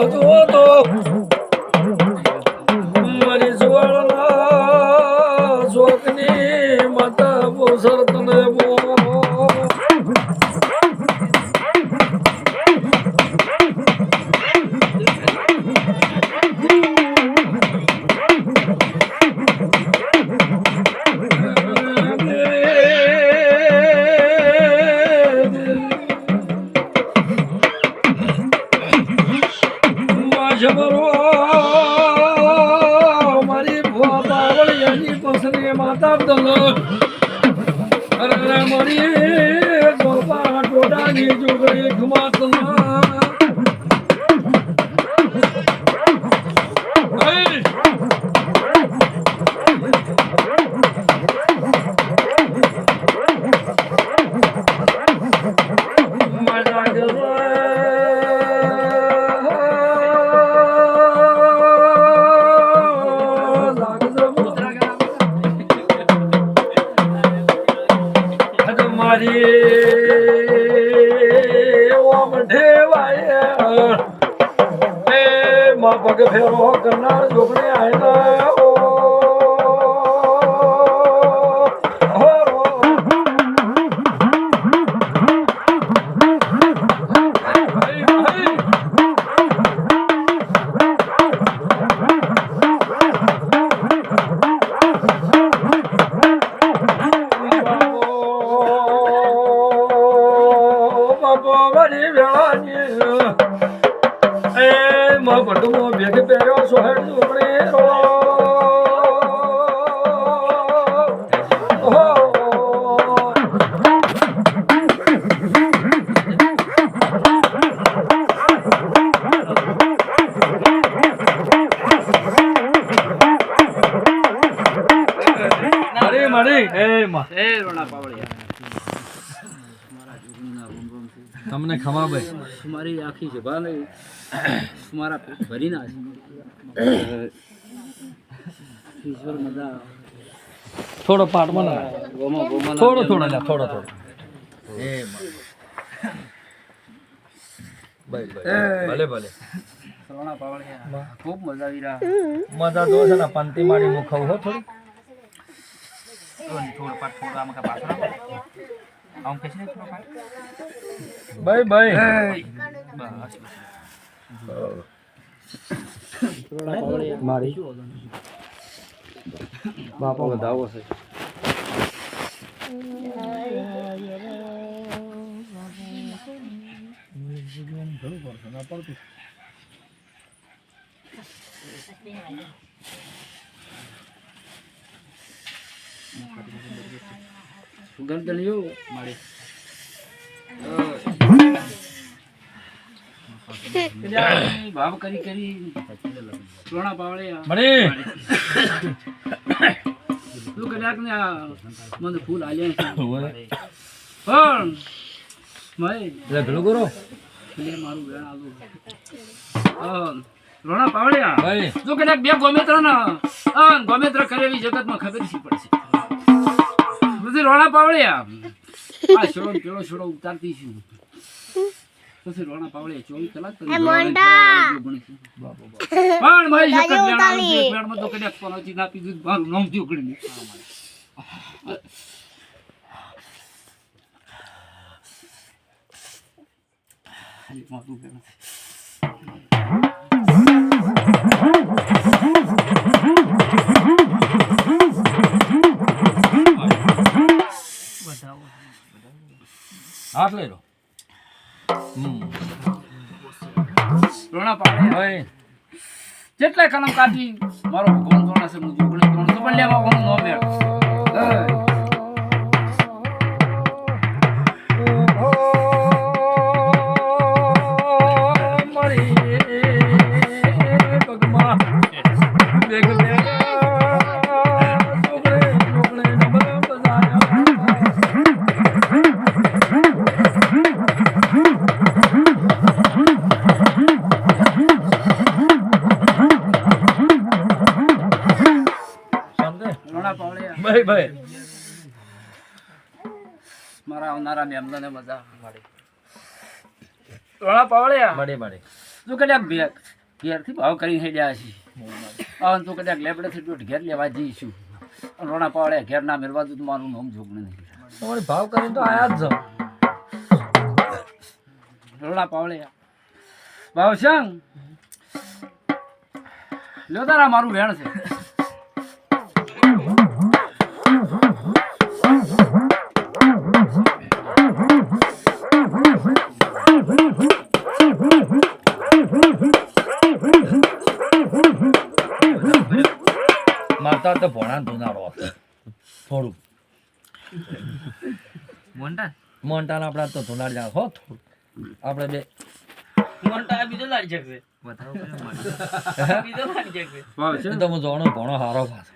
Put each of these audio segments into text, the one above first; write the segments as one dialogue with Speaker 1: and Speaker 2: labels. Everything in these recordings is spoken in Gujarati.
Speaker 1: જુઓ તો મારી સુવર્ણ શોકની માતા પોસર તને મારી ભુવા બાવળિયાની પસંદની માતા દલો અરે મારી ગોપા ટોડાની જોગણી ઘુમાતના પગ ફેરો કરનાર જોગણે આયલા ભટુમો ભેગ પહેર્યો સોહેડ જોગણે તમને ખમા ભાઈ
Speaker 2: તમારી આખી સભા નહીં તમારા પેટ ભરી ના ઈશ્વર મજા
Speaker 1: થોડો પાટમાં ના થોડો થોડો લે થોડો થોડો એ ભલે ભલે
Speaker 2: સોના પાવળિયા ખૂબ મજા આવી રહ્યા
Speaker 1: મજા તો છે ને પંતી મારી હું ખાવ હો થોડી
Speaker 2: થોડો પાટ થોડો આમ કા પાછળ આમ કેસે થોડો પાટ
Speaker 1: બાય બાય
Speaker 2: બસ
Speaker 1: મારી બાપા વધાવો છે
Speaker 2: સુગંધ લ્યો મારી ભાવ કરી કરી સોના પાવળિયા
Speaker 1: મળી
Speaker 2: તું કદાચ ને મને ફૂલ આલ્યા છે પણ મય
Speaker 1: લે ભેળું કરો
Speaker 2: એટલે મારું વેણ આલું રોણા પાવળિયા
Speaker 1: ભાઈ
Speaker 2: તું કદાચ બે ગોમેત્ર ના ગોમેત્ર કરે એવી જગતમાં ખબર શી પડશે પછી રોણા પાવળિયા આ છોડો પેલો છોડો ઉતારતી છું પછી રોણા પાવળે 24 કલાક કરી પણ ભાઈ એક જ વેણમાં તો કદાચ પનોતી ના પીધું મારું નામ થયું ઉકળી ખાલી મારું વેણ
Speaker 1: હાથ લઈ લો
Speaker 2: રોણા પાડે
Speaker 1: ભાઈ
Speaker 2: જેટલા કલમ કાઢી મારો ભગવાન જોણા છે હું જોગણી જોણ તો બલ્યામાં હું નો મેળ
Speaker 1: ભાઈ ભાઈ
Speaker 2: મારા આવનારા મેમદાને મજા મળે રોણા પાવળિયા
Speaker 1: મળે મળે
Speaker 2: તું કદાચ ઘેરથી ભાવ કરીને હેડ્યા છે અને તું કદાચ લેબડેથી દોઢ ઘેર લેવા જઈશું અને રોણા પાવડે ઘેર ના મેળવા દઉં તો મારું નામ જોગણું નહીં
Speaker 1: તમારી ભાવ કરીને તો આયા જ જાઉં.
Speaker 2: રોણા પાવડે ભાવ છે લ્યો તારા મારું વેણ છે
Speaker 1: મારતા તો ભોણા ધોનારો થોડું મોન્ટાને આપણે તો ધોનાર જાણ હો થોડું આપણે બે
Speaker 2: ભાવ છે
Speaker 1: એ તો હું જોણો ભણો હારો પાછો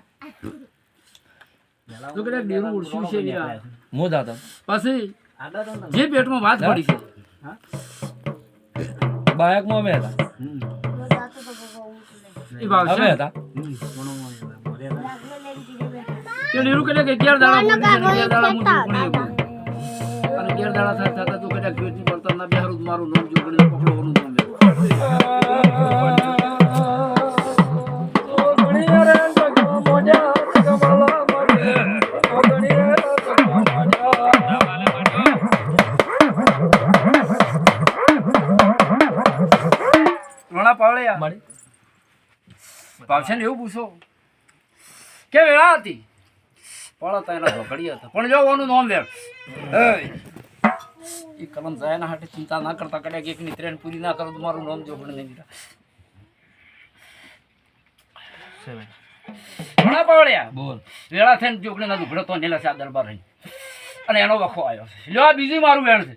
Speaker 2: તું કદાચ ડેરું ઉડશું છે યાર.
Speaker 1: હું જાતો
Speaker 2: પછી જે પેટમાં વાત પડી છે
Speaker 1: બાયકમાં અમે હતા
Speaker 2: એ ભાવ
Speaker 1: અમે
Speaker 2: છે
Speaker 1: હતા
Speaker 2: કે ડેરું કદાચ 11 દાડા બોલી છે ને 11 દાડા હું જોગણી બોલું. અને 11 દાડા થતા તું કદાચ પેટની પડતા ના બેહારું તો મારું નામ જોગણી પકડવાનું નામ લેવું. રોણા પાવળિયા ભાવશે ને એવું પૂછો કે વેળા હતી પડતા એના ઝોકડી હતા પણ જો ઓનું નામ વેળ એ કલમ જાય ના હાટે ચિંતા ના કરતા કદાચ એકની ટ્રેન પૂરી ના કરો તો મારું નામ જોગણી નહીં દીધા રોણા પાવળિયા
Speaker 1: બોલ
Speaker 2: વેળા થઈને જોગણી ના દુખડો તો નેલા છે દરબાર રહી અને એનો વખો આવ્યો છે લ્યો આ બીજું મારું વેણ છે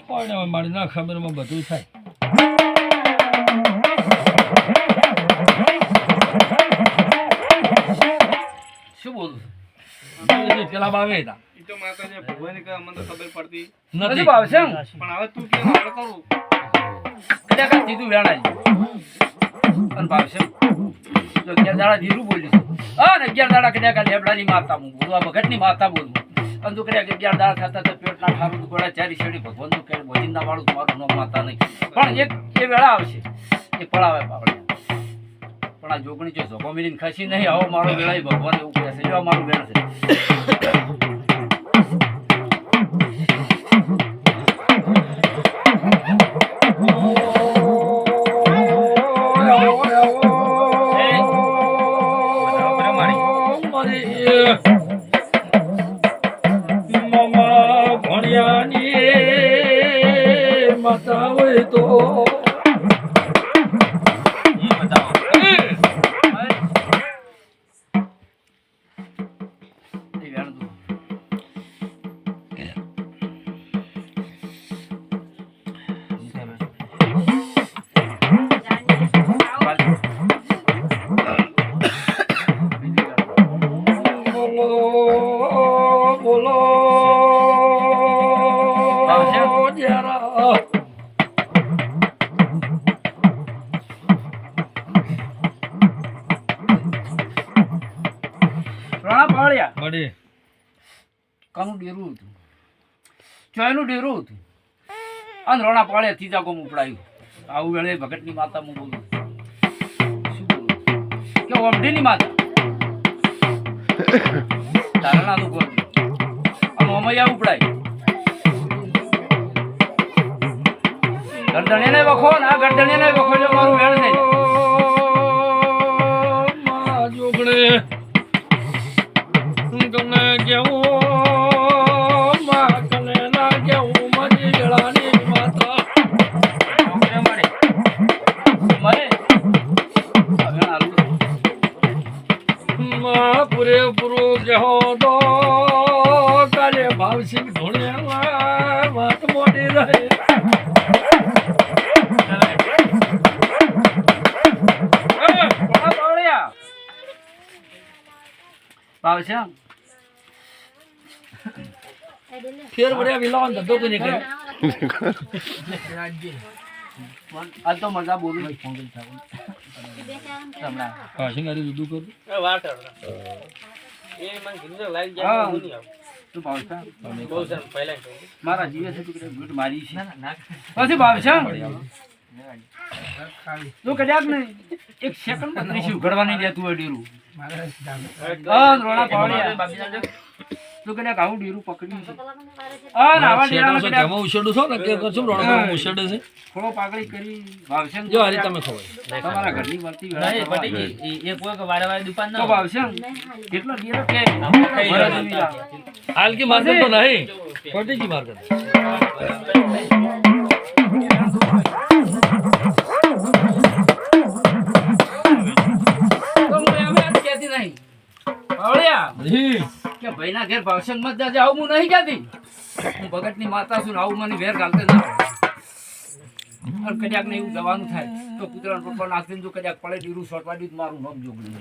Speaker 1: કોઈને હવે મારી ના ખબરમાં બધું થાય
Speaker 2: શું બોલું
Speaker 1: પેલા બાવે હતા
Speaker 2: નથી ભાવશે કદાચ આ દીધું વેણ આવી અને ભાવશે જો 11 દાડા જીરું બોલ્યું હા ને 11 દાડા કદાચ આ લેબડાની માતા હું બોલું આ ભગતની માતા બોલું અને તું કદાચ 11 દાડા થતા તો પેટના ઠારું ગોળા ચારી શેડી ભગવાનનું કે બોજીના વાળું મારું નામ માતા નહીં પણ એક એ વેળા આવશે એ પડાવે પાવડે પણ આ જોગણી જો ઝોકો મિલીને ખસી નહીં આવો મારો વેળા ભગવાન એવું કહે છે જો આ મારું વેણ છે
Speaker 1: માતા હોય તો બોલો
Speaker 2: કાનું ડેરું હતું ચોયનું ડેરું હતું અને રોણા પાળે ત્રીજા કોમ ઉપડાયું આવું વેળે ભગતની માતા હું બોલું શું બોલું કે ઓમઢીની માતા ધારણાનું બોલું અને ઓમૈયા ઉપડાય ગરદણીને વખો ને આ ગરદણીને વખો જો મારું વેણ છે
Speaker 1: જોગણે તમને કેવું કને ના કેવું મારી વેળાની માતા
Speaker 2: મળે
Speaker 1: પૂરેપૂરું કેહો તો કાલે ભાવસિંહ ધોળિયા વાત મોડી રહે ફેર વળ્યા વિલાવાન ધંધો તો નીકળે
Speaker 2: આજ તો મજા બોલું
Speaker 1: પાછી ગાડી દૂધું કરું
Speaker 2: મારા જીવે છે તું ભીટ મારી છે પછી ભાવશે તો કદાચ ને એક સેકન્ડ માં નહીં ઉઘડવા નહીં દેતું હોય ડેરું. રોણા પાવડિયા તો કદાચ આવું ડેરું પકડ્યું છે. આવા ડેરામાં કદાચ
Speaker 1: તમે ઉછેડું છો ને કે કરશું રોણા ઉછેડે છે
Speaker 2: થોડો પાકડી કરી ભાવશે
Speaker 1: જો હારી તમે ખબર
Speaker 2: તમારા ઘરની વર્તી
Speaker 3: નહીં પટી ગઈ. એ કોઈ કે વારે વારે દુકાન
Speaker 2: તો
Speaker 3: ના
Speaker 2: ભાવશે કેટલો ડેરો કે
Speaker 1: હાલ કી માર્કેટ તો નહીં પટી કી માર્કેટ
Speaker 2: તો હું એમ કહેતી નહીં પાવડિયા
Speaker 1: જી
Speaker 2: કે ભાઈના ઘેર ભાવસંગ મત જાજે આવું હું નહીં કહેતી. હું ભગતની માતા છું ને આવું મને વેર ગાલતે ના આવે. અને કદાચ ને એવું જવાનું થાય તો કૂતરાનો પપ્પા નાખીને જો કદાચ પડે ડીરું શોટવા દીધું મારું નામ જોગલું.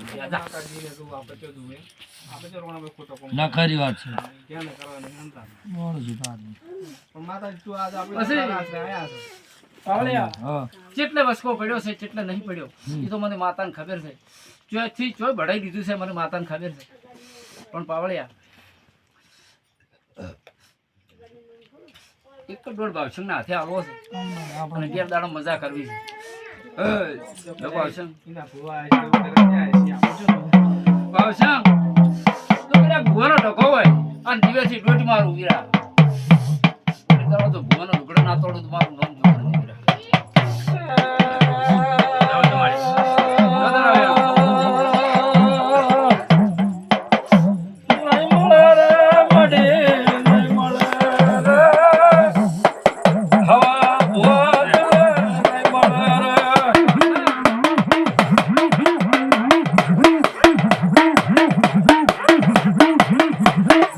Speaker 1: ના ખરી વાત છે
Speaker 2: પાવડિયા
Speaker 1: હા
Speaker 2: જેટલે વસકો પડ્યો છે જેટલે નહીં પડ્યો એ તો મને માતાને ખબર છે. ચોથી ચોય ભડાઈ દીધું છે મને માતાને ખબર છે. પણ પાવળિયા એક જ દોઢ ભાવસંગના હાથે આવવો છે અને ઘેર દાડો મજા કરવી છે. ભાવસંગ ભાવસંગ તો કદાચ ભુવાનો ઢકો હોય અને દિવસથી દોઢ મારું વીરા તો ભુવાનો ઢોકળો ના તોડું તો મારું નામ જોડે વીરા.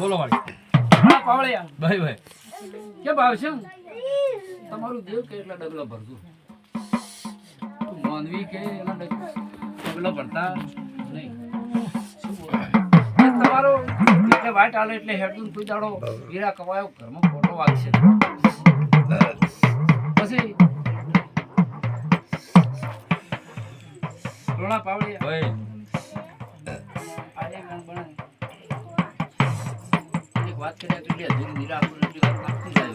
Speaker 1: બોલો મારી
Speaker 2: હા પાવળિયા
Speaker 1: ભાઈ ભાઈ
Speaker 2: કે ભાવસંગ તમારું દેવ કે એટલા ડગલા ભરતું માનવી કે એના ડગલા ભરતા નહીં. શું બોલો? તમારો એટલે વાટ આલે એટલે હેડું કોઈ દાડો હીરા કવાયો ઘરમાં ફોટો વાગશે પછી રોણા પાવડિયા
Speaker 1: ભાઈ
Speaker 2: આજે ગણ બને એક વાત કર્યા એટલે અધૂરી હીરા આપણું એટલી વાત નાખતી જાય.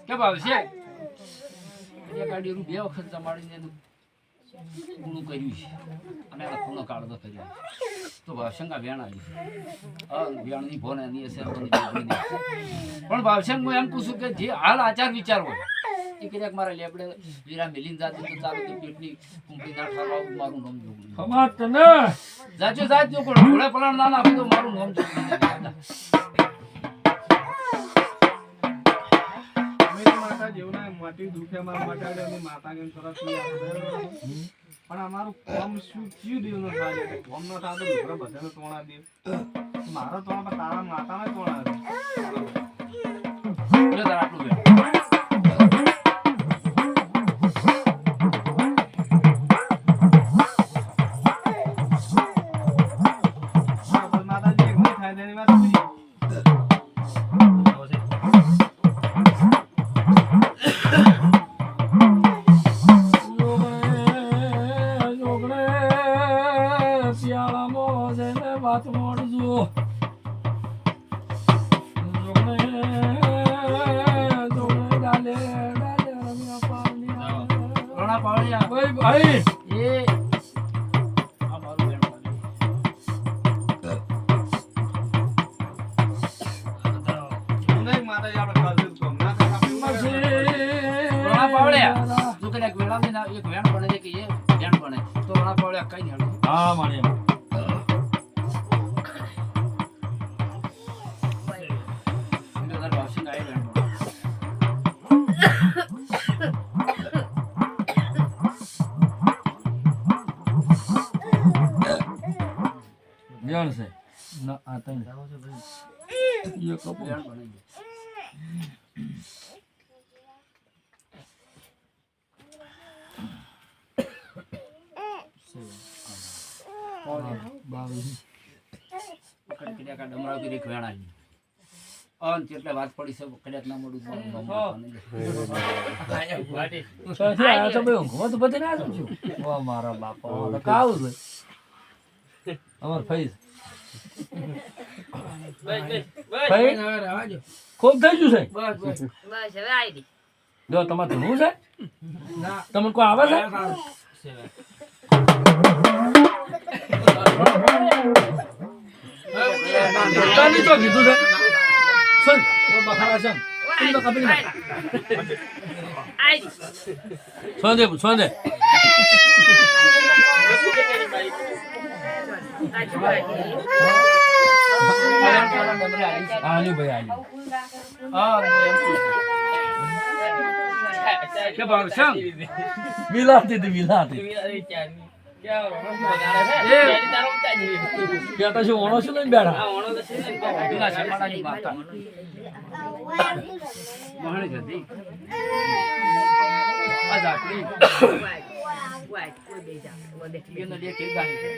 Speaker 2: કે ભાવશે એક આડીરું બે વખત જમાડીને એનું પૂરું કર્યું છે અને એનો પૂર્ણ કાળો કર્યો તો ભાવશંગા વેણ આવી વેણની ભોન એની હશે પણ ભાવશંગ હું એમ પૂછું કે જે હાલ આચાર વિચાર હોય એ કદાચ મારા લેબડે વીરા મિલીને જાતું તો ચાલુ તો પેટની કુંપી ના ઠારવા મારું નામ જોગલું
Speaker 1: ખબર તને
Speaker 2: જાજો જાજો પણ ઘોડે પલાણ ના નાખે તો મારું નામ જોગલું
Speaker 4: પણ અમારું કામ શું થયું દેવ નો થાય કામ નો થાય તો બધાને તોણા દે મારો તોણા પર તારા માતાને તોણા દે
Speaker 2: આટલું બે
Speaker 4: માતાજી એક નહીં થાય તેની વાત પૂરી
Speaker 2: રોણા પાવડિયા
Speaker 1: ભાઈ
Speaker 2: એ આ મારું વેણ
Speaker 4: નહીં માતાજી આપણે કાલથી કામ ના
Speaker 2: રોણા પાવડિયા તું કદાચ વેળાની ના એક વેણ બને છે કે એ વેણ બને તો રોણા પાવડિયા કઈ નહીં હાલો
Speaker 1: હા મારી
Speaker 2: એટલે તાર ભાવશંગ આય વેણ બને
Speaker 1: જણ છે ના આ તઈ એ કપો
Speaker 2: વેણ બનાવી દે. કડક ડમરાવ કરી વેણ આવી અન એટલે વાત પડી છે કડક ના મોડું
Speaker 1: પછી આ તો ભાઈ ઊંઘમાં તો બધી ના છું ઓ મારા બાપા તો કાવું છે અમાર ફઈસ ફઈ ખૂબ થઈ ગયું છે
Speaker 5: બસ હવે આવી ગઈ.
Speaker 1: જો તમારે ધૂણું છે તમને કોઈ આવે છે તને તો કીધું છે સુન ઓ બખારા છે તું તો કપડી ના
Speaker 5: આવી ગઈ.
Speaker 1: સોંદે સોંદે
Speaker 5: આ છોકરા છે.
Speaker 1: આલ્યું ભાઈ આલ્યું
Speaker 2: કે ભાવસંગ
Speaker 1: વિલાતી હતી વિલાતી બેટા શું ઓણો શું લઈને બેઠા
Speaker 2: પેલા શર્માડાની માતા મહાણી જતી આ ઝાકડી
Speaker 5: વાય, કોઈ બે જા. બધે
Speaker 2: એનો જે કેક ગાય છે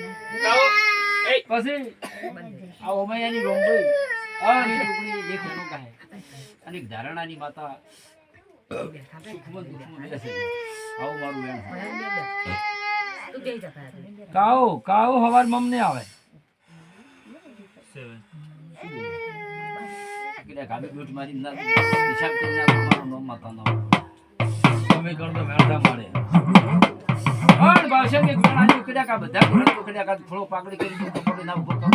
Speaker 2: પછી આ ઓમૈયાની રોંબઈ આ ની ટુકડી જે કેનો ગાય અને એક ધારણાની માતા સુખમન દુખમન બેસે આવું મારું વેણ છે.
Speaker 5: તું જઈ જા તારે.
Speaker 1: કાઓ હવાર મમને આવે
Speaker 2: કે ગાડી દૂધ મારી ના હિસાબ કરી ના મારું નામ માતાનો
Speaker 1: તમે કરતો મેળા મળે
Speaker 2: પણ ભાવસંગ એક વેણાની કડક આ બધા ગુણ તો કડક આ થોડો પાકડી કરી દઉં તો પડી ના ઉપર કરો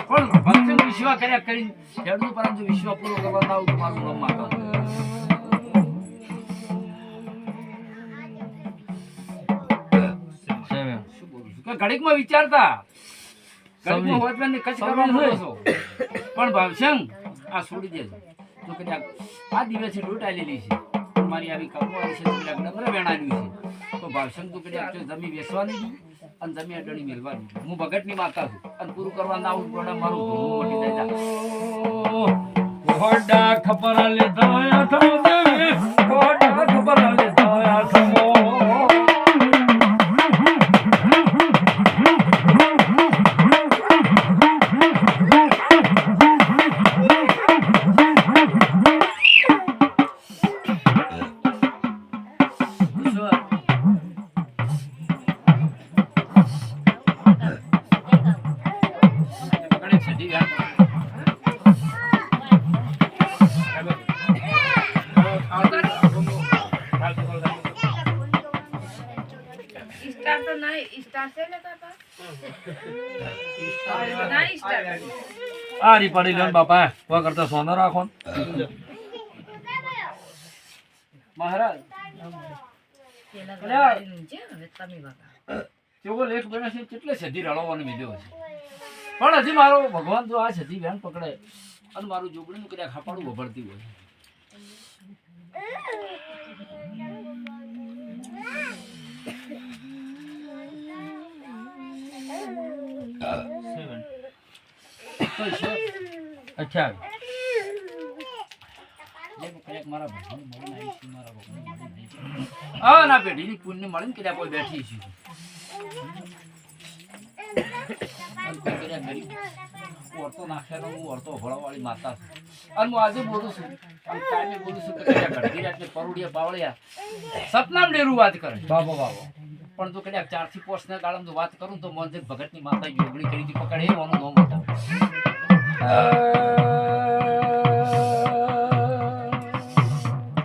Speaker 2: પણ ભાવસંગ વિશ્વા કર્યા કરી ખેડૂત પરંતુ વિશ્વ પૂરો કરવા ના આવું મારું નામ માતાનો શું બોલું છું કે ઘડીકમાં વિચારતા ઘડીકમાં હોતવાને કચ કરવાનો છો પણ ભાવસંગ આ છોડી દેજો તો કદાચ આ દિવસે લૂંટ આલેલી છે મારી આવી કમવાળી છે તો કદાચ ડમરે વેણાવ્યું છે તો ભાવસંગ તો કદાચ જમી વેચવાની અને જમી અડણી મેળવાની હું ભગતની માતા છું અને પૂરું કરવા ના આવું ગોડા મારું ભૂલું મટી જાય
Speaker 1: હોડા ખબર લેતા થમો દેવી હોડા ખબર લેતા થમો
Speaker 5: સ્ટાર તો નહીં, સ્ટાર છે ને કાકા? નહીં સ્ટાર.
Speaker 1: આ રી પડી લ્યો ને બાપા વા કરતા સોનો રાખો ને.
Speaker 2: મહારાજ
Speaker 5: પેલા ગાડીનું છે હવે તમે બતાવો.
Speaker 2: કેવો લેખ બને છે કેટલે સધી રળવાનો વિડિયો છે પણ હજી મારો ભગવાન જો આ સધી વેણ પકડે અને મારું જોગડીનું કદાચ ખાપાડું વભળતી હોય
Speaker 1: અચ્છા
Speaker 2: મારા ભગવાન મળીને આવી છું મારા ભગવાન હા ના પેઢીની પુણ્ય મળીને કદાચ કોઈ બેઠી છું ઓરતો નાખેલો હું ઓરતો ભળવાળી માતા છું અને હું આજે બોલું છું અને કાયમે બોલું છું કે ઘડતી રાતને પરુડિયા પાવળિયા સપનામ ડેરું વાત કરે
Speaker 1: બાબો બાબો
Speaker 2: પણ જો કદાચ 4 થી 5 ના ગાળામાં વાત કરું તો મોંજે ભગતની માતા યોગણી કરી હતી પકડે એવાનું નામ બતાવે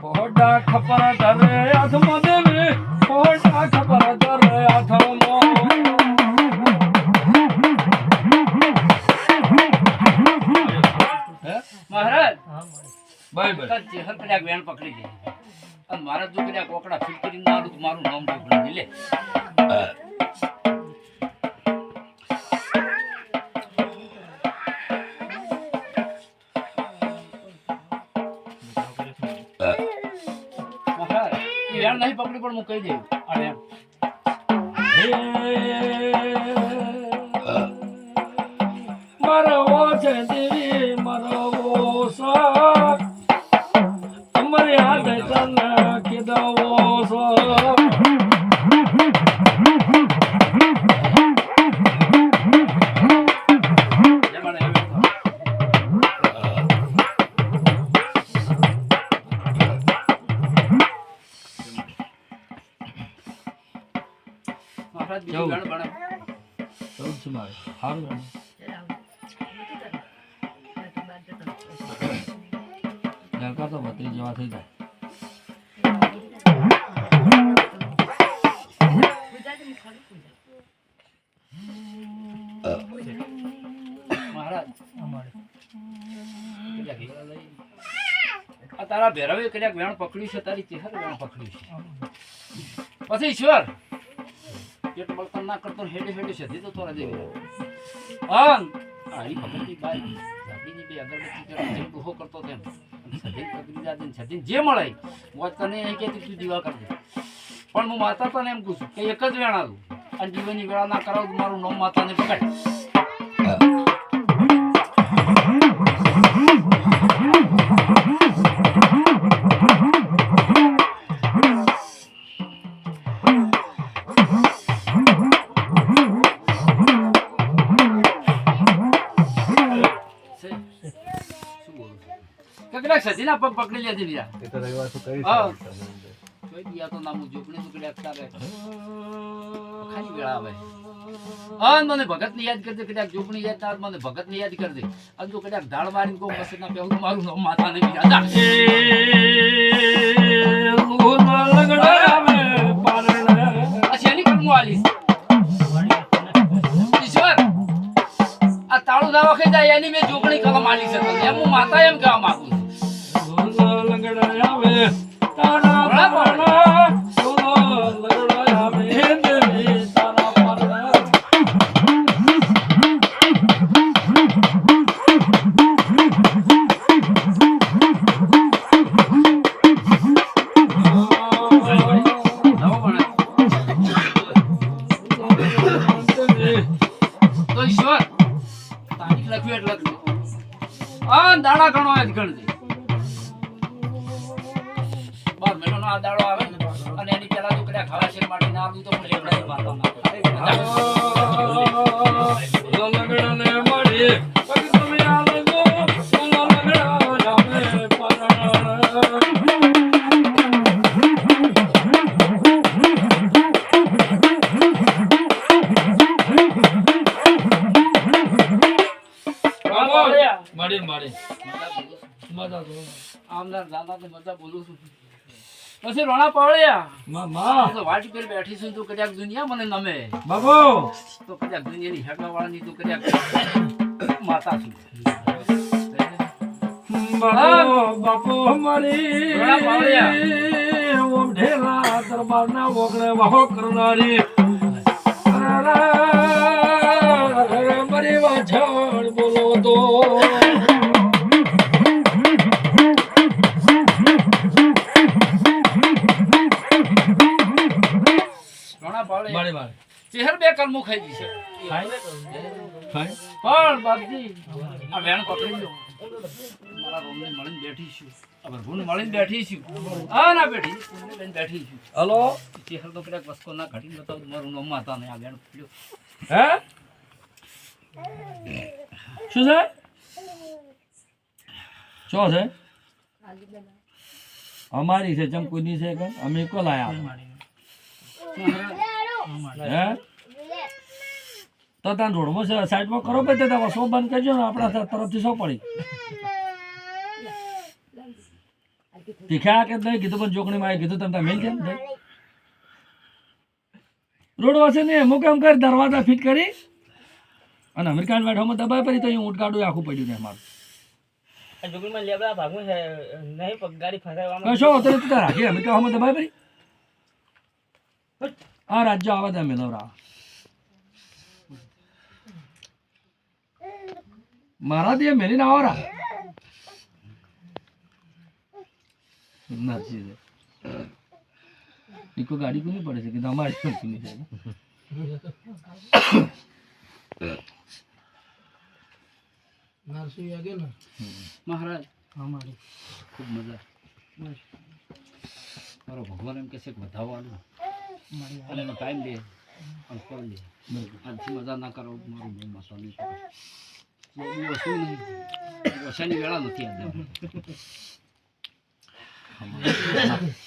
Speaker 1: હોડા ખબર ધરે હાથમાં દેવી હોડા ખબર ધરે હાથમાં
Speaker 2: મહારાજ
Speaker 1: બાય બાય
Speaker 2: ચેહર કદાચ વેણ પકડી દે અને મારા જો કદાચ કોકડા ફીટ કરીને ના આલું તો મારું નામ ઢોકળી લે મહારાજ એ વેણ નહીં પકડી પણ હું કહી દઉં આ વેણ
Speaker 1: મરવો છે દેવી મરવો સા તમારે હાથ તને કીધવો સો
Speaker 2: બીજું ગાણું ભણે.
Speaker 1: ચૌદ છે મારે સારું રમે. લડકા તો બત્રીસ જેવા થઈ જાય.
Speaker 2: મહારાજ આ તારા ભેરવે કદાચ વેણ પકડ્યું છે, તારી ચેહર વેણ પકડ્યું છે. પછી ઈશ્વર પેટ બળતણ ના કરતો હેડે હેડે સધી તો તોરા જેવી હા આઈ ભગતની બાઈ જાતિની બે અગરબત્તી કરે જેમ દુહો કરતો તેમ સધી પકડી જાતી સધી જે મળે મોજ તને નહીં કહેતી તું દીવા કરજે, પણ હું માતા તને એમ કહું છું કે એક જ વેણા દઉં અને જીવનની વેળા ના કરાવું તો મારું નામ માતાને પકડ. સજીના પગ પકડી લેજે બીજા કોઈ દિયા તો નામું જોગણી ટુકડી આપતા રહે ખાલી વેળા આવે. હા મને ભગત ની યાદ કરજે, કદાચ જોગણી યાદ ના મને ભગત ની યાદ કરજે. અને જો કદાચ ધાડ મારીને કહું મસ્ત ના પહેલું મારું નામ માતા ને બીજા એની કર્મો આલીશ. ઈશ્વર આ તાળું ના વખત જાય એની મેં જોગણી કલમ આલી છે તને એમ હું માતા એમ કહેવા માંગુ છું. દાડા ગણો જ ગણજે. 12 મહિનાનો આ દાડો આવે અને એની પેલા તો કદાચ ખાવા છે માટે ના આવું તો પણ લેવડાવી મારતા ના લગડને મળી પગ તમે આલગો લગડા જામે મજા બોલું છું. પછી રોણા પાવળિયા મામા તો વાટ પર બેઠી છું તો કદાચ દુનિયા મને નમે બાબો તો કદાચ દુનિયાની હેડવા વાળાની તો કદાચ માતા છું. બાપો મારી રોણા પાવળિયા ઓમ ઢેલા દરબારના વગડે વાહો કરનારી મારી વાછળ બોલો તો ચહેર બે કર્મો ખાઈ દીશે પણ બાપજી આ વેણ પકડી લો મારા રોમને મળીને બેઠી છું હવે ભૂન મળીને બેઠી છું હા ના બેઠી બેઠી છું. હલો ચહેર તો કદાચ વસ્કો ના ઘટીને બતાવું મારું નામ માતા ને આ વેણ પકડ્યો હે શું છે શું છે અમારી છે ચમકુની છે કે અમે કો લાયા હે તો તાન રોડમાં છે સાઈડમાં કરો કે તે શો બંધ કરજો ને આપણા તરફથી શો પડી તીખ્યા કે નહીં કીધું પણ જોકણીમાં આવી કીધું તમે મેલ કેમ રોડ વાસે ને અમુક એમ કરી દરવાજા ફિટ કરી અને અમેરિકાન બેઠોમાં દબાઈ પડી તો અહીં ઊંટ કાઢું આખું પડ્યું ને મારું
Speaker 3: જોગણીમાં લેબડા ભાગવું છે નહીં ગાડી ફસાવવામાં
Speaker 1: શું અત્યારે તું રાખી અમેરિકામાં દબાઈ પડી આ રાજ્ય આવા દે મેલવરા મારા દે મેલીને આવરા નથી છે ઈકો ગાડી કોની પડે છે કે તમારી કોની છે
Speaker 2: મહારાજ ખૂબ મજા મારો ભગવાન એમ કે છે કે વધાવવાનું અને એનો ટાઈમ લે અને ફળ લે આજથી મજા ના કરો મારું બહુ મસા નહીં કરો શું નહીં ઓછાની વેળા નથી આજે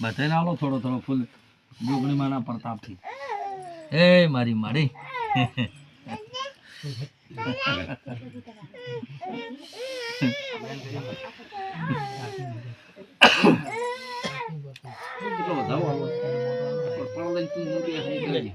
Speaker 1: બધાને આલો થોડો થોડો ફૂલ જોગણી માના પ્રતાપથી એ મારી માડી
Speaker 2: કેટલો વધાવો આવો પણ લઈને તું મોટી હરી કરી